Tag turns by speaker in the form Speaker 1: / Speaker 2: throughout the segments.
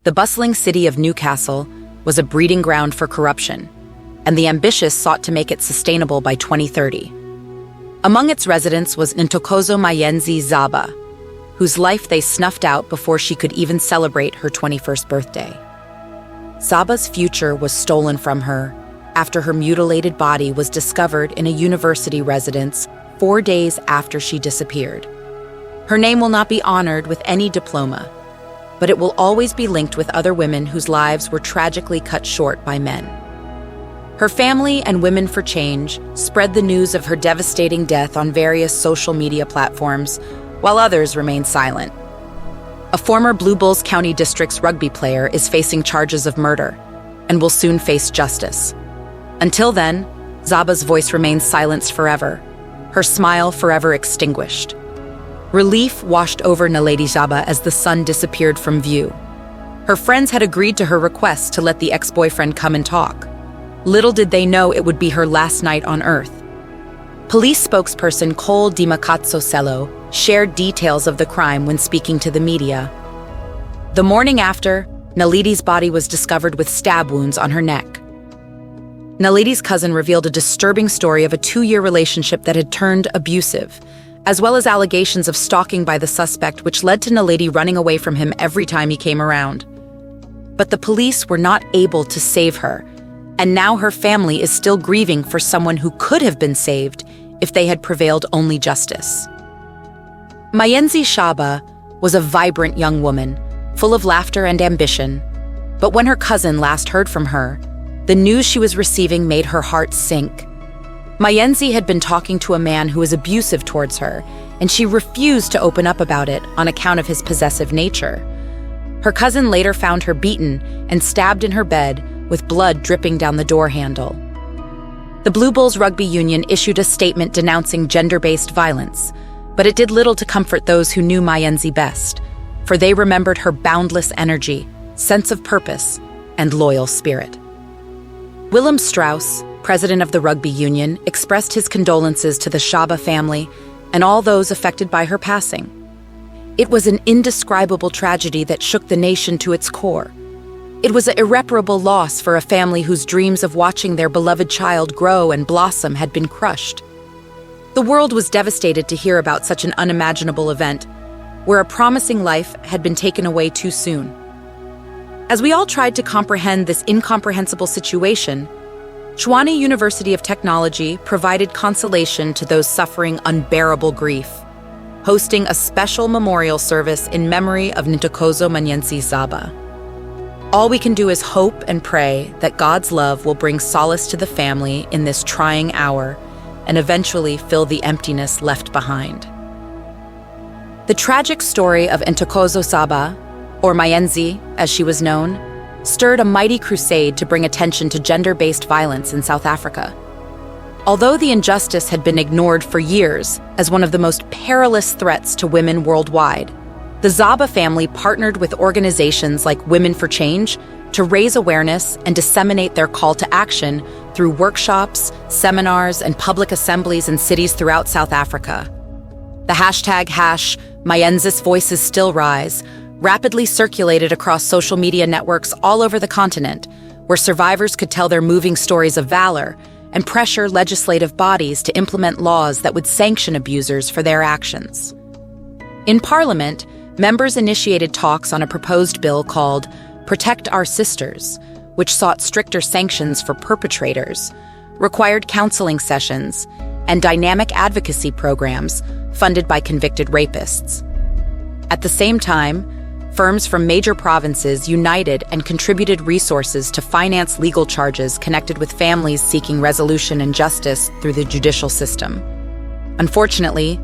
Speaker 1: The bustling city of Newcastle was a breeding ground for corruption, and the ambitious sought to make it sustainable by 2030. Among its residents was Ntokozo Mayenzi Xaba, whose life they snuffed out before she could even celebrate her 21st birthday. Xaba's future was stolen from her after her mutilated body was discovered in a university residence 4 days after she disappeared. Her name will not be honored with any diploma, but it will always be linked with other women whose lives were tragically cut short by men. Her family and Women for Change spread the news of her devastating death on various social media platforms, while others remained silent. A former Blue Bulls County District's rugby player is facing charges of murder and will soon face justice. Until then, Xaba's voice remains silenced forever, her smile forever extinguished. Relief washed over Narrated Xaba as the sun disappeared from view. Her friends had agreed to her request to let the ex-boyfriend come and talk. Little did they know it would be her last night on Earth. Police spokesperson Cole Dimakatso shared details of the crime when speaking to the media. The morning after, Naledi's body was discovered with stab wounds on her neck. Naledi's cousin revealed a disturbing story of a 2-year relationship that had turned abusive, as well as allegations of stalking by the suspect, which led to Naledi running away from him every time he came around. But the police were not able to save her, and now her family is still grieving for someone who could have been saved if they had prevailed only justice. Mayenzi Xaba was a vibrant young woman, full of laughter and ambition, but when her cousin last heard from her, the news she was receiving made her heart sink. Mayenzi had been talking to a man who was abusive towards her, and she refused to open up about it on account of his possessive nature. Her cousin later found her beaten and stabbed in her bed with blood dripping down the door handle. The Blue Bulls Rugby Union issued a statement denouncing gender-based violence, but it did little to comfort those who knew Mayenzi best, for they remembered her boundless energy, sense of purpose, and loyal spirit. Willem Strauss, president of the Rugby Union, expressed his condolences to the Xaba family and all those affected by her passing. It was an indescribable tragedy that shook the nation to its core. It was an irreparable loss for a family whose dreams of watching their beloved child grow and blossom had been crushed. The world was devastated to hear about such an unimaginable event, where a promising life had been taken away too soon. As we all tried to comprehend this incomprehensible situation, Tshwane University of Technology provided consolation to those suffering unbearable grief, hosting a special memorial service in memory of Ntokozo Mayenzi Xaba. All we can do is hope and pray that God's love will bring solace to the family in this trying hour and eventually fill the emptiness left behind. The tragic story of Ntokozo Xaba, or Mayenzi as she was known, stirred a mighty crusade to bring attention to gender-based violence in South Africa. Although the injustice had been ignored for years as one of the most perilous threats to women worldwide, the Xaba family partnered with organizations like Women for Change to raise awareness and disseminate their call to action through workshops, seminars, and public assemblies in cities throughout South Africa. The hashtag #Mayenzis Voices Still Rise rapidly circulated across social media networks all over the continent, where survivors could tell their moving stories of valor and pressure legislative bodies to implement laws that would sanction abusers for their actions. In Parliament, members initiated talks on a proposed bill called Protect Our Sisters, which sought stricter sanctions for perpetrators, required counseling sessions, and dynamic advocacy programs funded by convicted rapists. At the same time, firms from major provinces united and contributed resources to finance legal charges connected with families seeking resolution and justice through the judicial system. Unfortunately,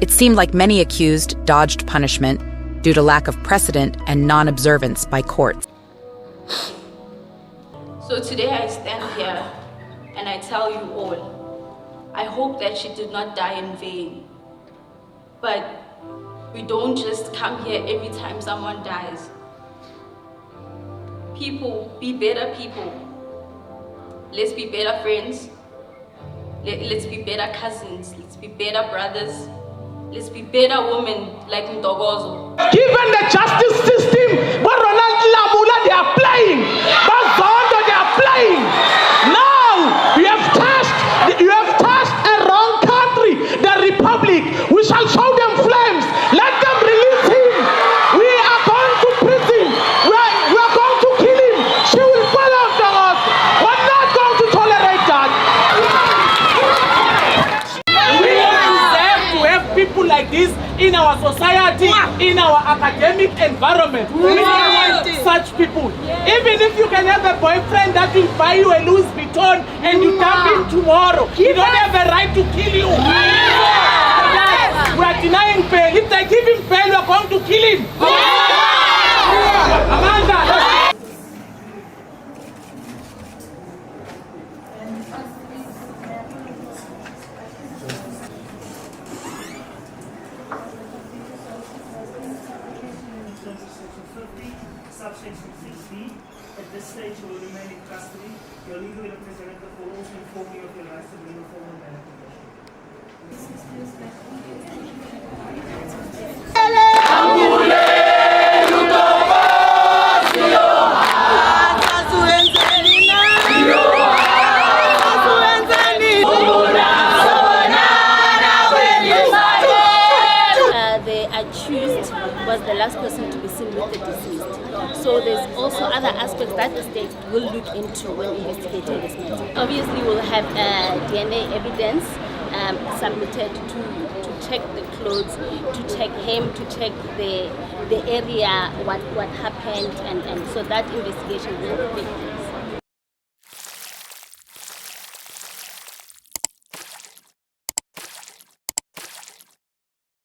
Speaker 1: it seemed like many accused dodged punishment due to lack of precedent and non-observance by courts.
Speaker 2: So today I stand here and I tell you all, I hope that she did not die in vain. But we don't just come here every time someone dies. People, be better people. Let's be better friends. Let's be better cousins. Let's be better brothers. Let's be better women like Ntokozo.
Speaker 3: Given the justice system, in our academic environment. We don't want such people. Even if you can have a boyfriend that will buy you a Louis Vuitton and you dump him tomorrow, he don't have a right to kill you. We are denying bail. If they give him bail, we are going to kill him. Amanda.
Speaker 4: Subsection 6B, at this stage you will remain in custody. Your legal representative will also inform you of your rights to bring a formal application.
Speaker 5: The accused was the last person to be seen with the deceased. So there's also other aspects that the state will look into when investigating this matter. Obviously we'll have DNA evidence submitted to check the clothes, to check him, to check the area, what happened, and so that investigation will be